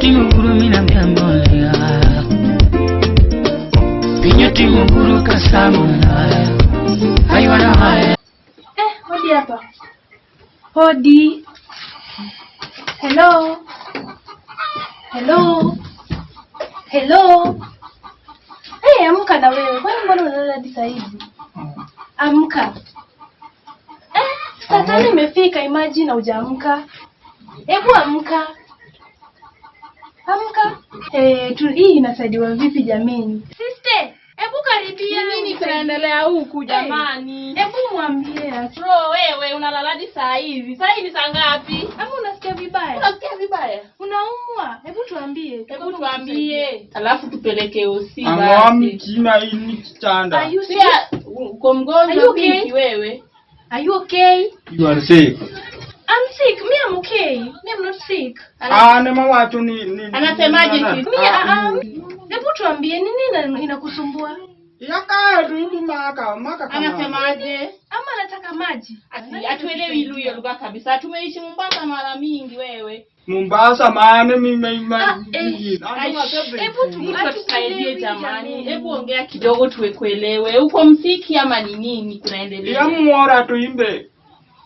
tinguru mina miambolia. Pinyo tinguru kasamuna. Aywana haya. Hodi hapa. Hodi. Hello. Hello. Hello. Amka na wewe. Mbona unalala hadi saa hizi? Amka. Saa 5 imefika, imagine hujaamka. Hebu amka. Amka. Hii inasaidiwa vipi jameni? Sister, hebu karibia. Nini kinaendelea huku jamani? Hebu mwambie. Bro, wewe unalala hadi saa hizi. Saa hizi saa ngapi? Ama unasikia vibaya? Unasikia vibaya? Unaumwa? Hebu tuambie. Alafu tupeleke hosi basi. Angwami kina ini kitanda. Are you sick? Uko mgonjwa vipi wewe? Are you okay? You are sick. I'm sick. Me, I'm okay. Me, I'm not sick. Nema watu ni anasemaje hivi? Hebu tuambie nini inakusumbua? Yaka rudi maka kama. Anasemaje? Ama anataka maji? Atuelewi hiyo lugha kabisa. Tumeishi Mombasa mara mingi wewe. Mombasa maana mimi Hebu tusaidie jamani. Hebu ongea kidogo tuekuelewe. Uko msiki ama ni nini kunaendelea? Ya mwora tuimbe.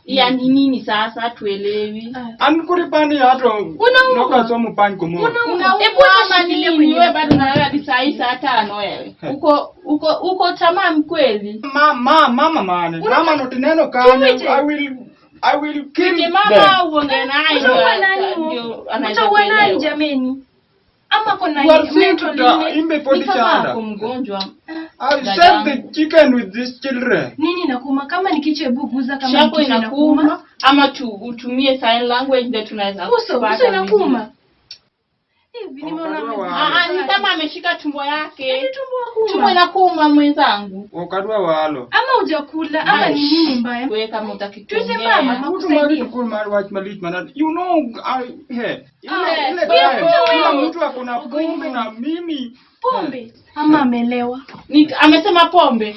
Ya ni nini sasa tuelewi? Ankuripani hato. Noka somo pani komo. Hebu amanile wewe bado unalala hadi saa 5 wewe. Uko tamam kweli? Mama mane. Mama notineno kanya. I will kill them. Mama uongee naye. Utakuwa nani jameni? Ama kuna imbe podi chanda. Mgonjwa. I serve the chicken with these children. Nini inakuma? Kama nikichebu guza kama shako inakuma ama utumie sign language ndio tunaweza kupata. Uso inakuma. Hivi nimeona ni kama ameshika tumbo yake. Tumbo inakuma mwenzangu. Ukadua walo. Ama hujakula ama ni nini mbaya? Wewe kama utakitumia. Tuite mama hakusaidia. You know mtu akona pombe na mimi pombe. Ama amelewa. Amesema pombe.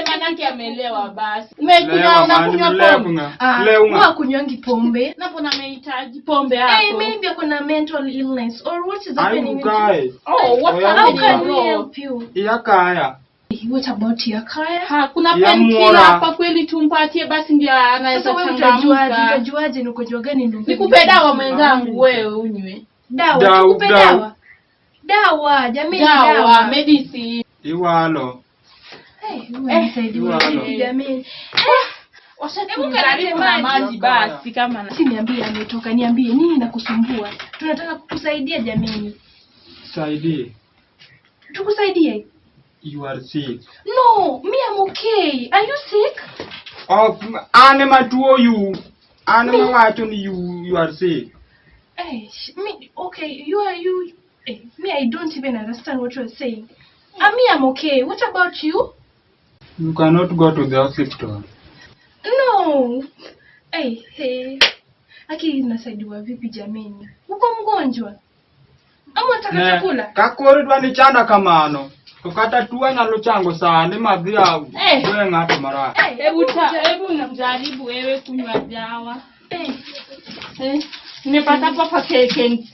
Manake amelewa basi. Unakunywa pombe. Leo kunywangi pombe. Napona amehitaji pombe hapo. Maybe kuna mental illness or what is happening? What's happening? How can we help you? Yakaya. What about Yakaya? Kuna painkiller hapa kweli tumpatie basi ndio anaweza changamka. Utajuaje ni ugonjwa gani ndio? Nikupe dawa mwenzangu wewe unywe. Dawa, nikupe dawa. Dawa, jamii dawa, medicine. Iwalo. Nisaidiwe jamii. Washatunga maji basi kama si niambie ametoka niambie nini nakusumbua. Tunataka kukusaidia jamii. Saidie. Tukusaidie. You are sick. No, me I'm okay. Are you sick? Anema tuo you. Anema watu ni you are sick. Me okay, you me, I don't even understand what you're saying. Me, I'm okay. What about you? You cannot go to the hospital. No. Aki nasaidiwa vipi jameni? Uko mgonjwa? Ama unataka chakula? Kakori twani chanda kamano. Tukata tuwa na lochango sana madhia wewe ngata mara. Hebu unamjaribu wewe kunywa dawa. Nimepata hapa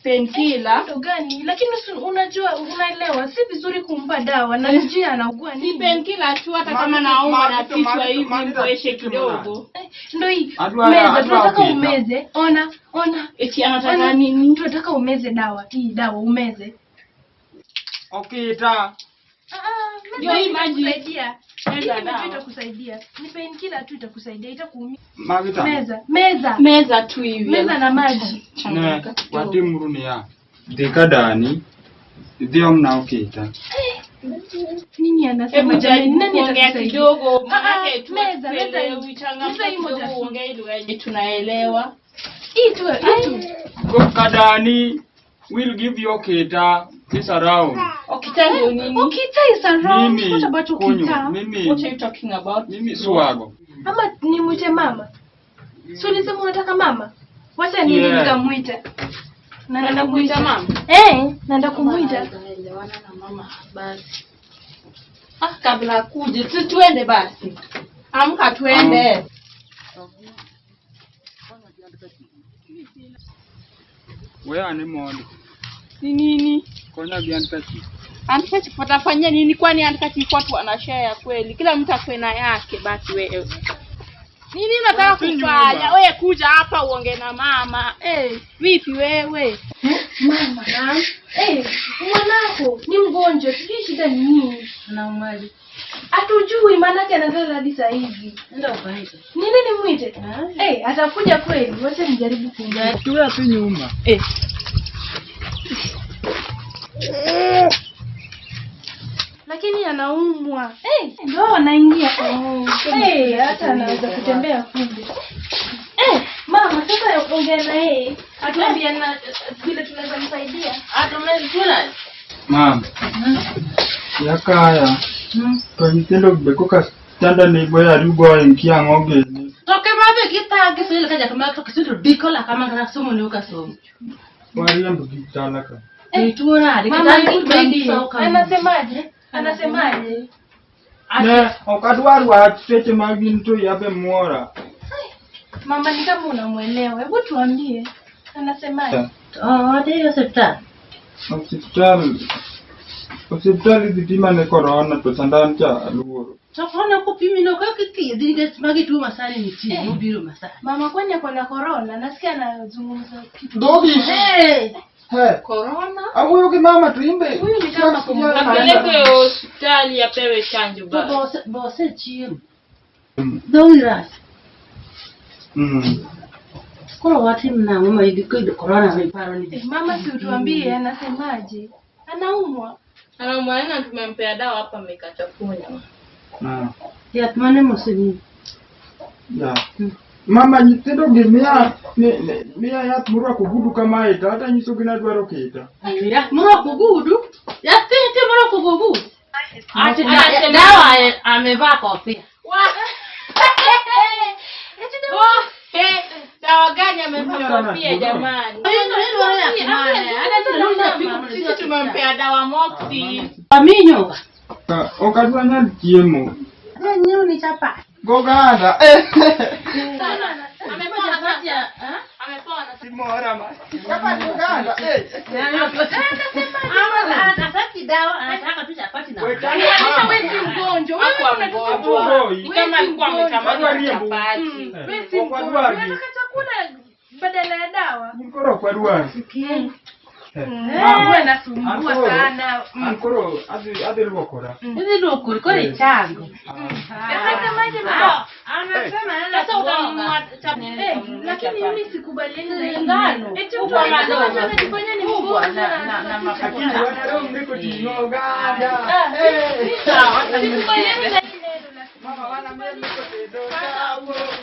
painkiller. Ndio gani? Lakini unajua unaelewa si vizuri kumpa dawa na njia anaugua nini? Ni painkiller tu hata kama nauma na kichwa hivi mpoeshe kidogo. Ndio hii. Meza tunataka umeze. Ona. Eti anataka nini? Tunataka umeze dawa. Hii dawa umeze. Okay ta. Ndio hii maji saidia. Itakusaidia. Ni painkiller tu itakusaidia, itakuumia. Meza tu hivi. Meza na maji. Wati murunia. Dekadani. Ndio mnaokita. Nini anasema jamani? Nani atakusaidia kidogo? Maana tu meza uchangamka kidogo uongee lugha tunaelewa. Hii tu. Dekadani will give you okita. It's around. Okita nini? Okita is around. What about Okita? What are you talking about? Mimi swago. Ama nimuite mama. So ulisema unataka mama? Wacha nikamuita. Naenda kumuita mama? Naenda kumuita. Elewana na mama basi. Kabla kuje tuende basi. Amka tuende. Wewe ani mondi. Ni nini? Kona biankati. Anataka kufanya nini kwani anataka watu wanashare kweli? Kila mtu akwe na yake basi wewe. Nini unataka kufanya? Wewe kuja hapa uongee na mama. Vipi wewe? Mama. Mwanako ni mgonjwa. Sijui shida ni nini. Anaumwaje? Hatujui maana yake analala hadi saa hizi. Ndio ufaite. Nini nimwite? Atakuja kweli. Wacha nijaribu kuongea. Tu hapo nyuma. Lakini anaumwa. Ndio anaingia. Hata anaweza kutembea kumbe. Mama sasa ongea na yeye. Atuambia na vile tunaweza msaidia. Atumezula. Mama. Yakaya. Kwa nitendo bekoka tanda ni boya rugo inkia ngoge. Toke mabe kita kisile kaja kama kisitu dikola kama kana somo ni ukasomo. Wali ambu kitalaka. Tuona Anasemaje? Ne, okadwaru atete maginto yabe muora. Mama ni kama unamuelewa. Hebu tuambie. Anasemaje? Ndio Hospitali zitima ne corona to sandan cha luoro. Sokona kupimino kwa kiti dinges magitu masani ni chini mubiro masani. Mama kwani ako na corona? Nasikia anazungumza kitu. Dogi. Corona? Huyu kimama tuimbe. Huyu ni kama Apeleke hospitali apewe chanjo basi. Bose chiem. Doiras. Kwa watu mna mama idiko corona ni paro ni. Mama si utuambie anasemaje? Anaumwa. Anaumwa tumempea dawa hapa amekata kunywa. Ya tumane musini. Ya. Mama nyitedo gemea mia ya murwa kugudu kama ita hata nyiso gina dwaro kita. Ya murwa kugudu? Ya tete murwa kugudu. Acha dawa amevaa kofia. Dawa gani amevaa kofia jamani? Sisi tumempea dawa moxi. Aminyo. Okadwanya tiemo. Nyo ni chapa. Goganda. Amepona sasa. Amepona. Simora ma. Chapa goganda. Anataka dawa, anataka tu chapati na. Wewe si mgonjwa. Wewe kama alikuwa ametamani chapati. Wewe si mgonjwa. Unataka chakula badala ya dawa? Mkoro kwa duani. Wewe nasumbua sana. Mkoro adi lwokora. Hizi ndio kulikole changu. Anasemaje baba? Anasema Sasa utamnunua lakini mimi sikubaliani na ngano. Eti mtu anajifanya ni mgonjwa na makatini. Wana mliko tinoganda. Sikubaliani na neno. Mama wana mliko tinoganda.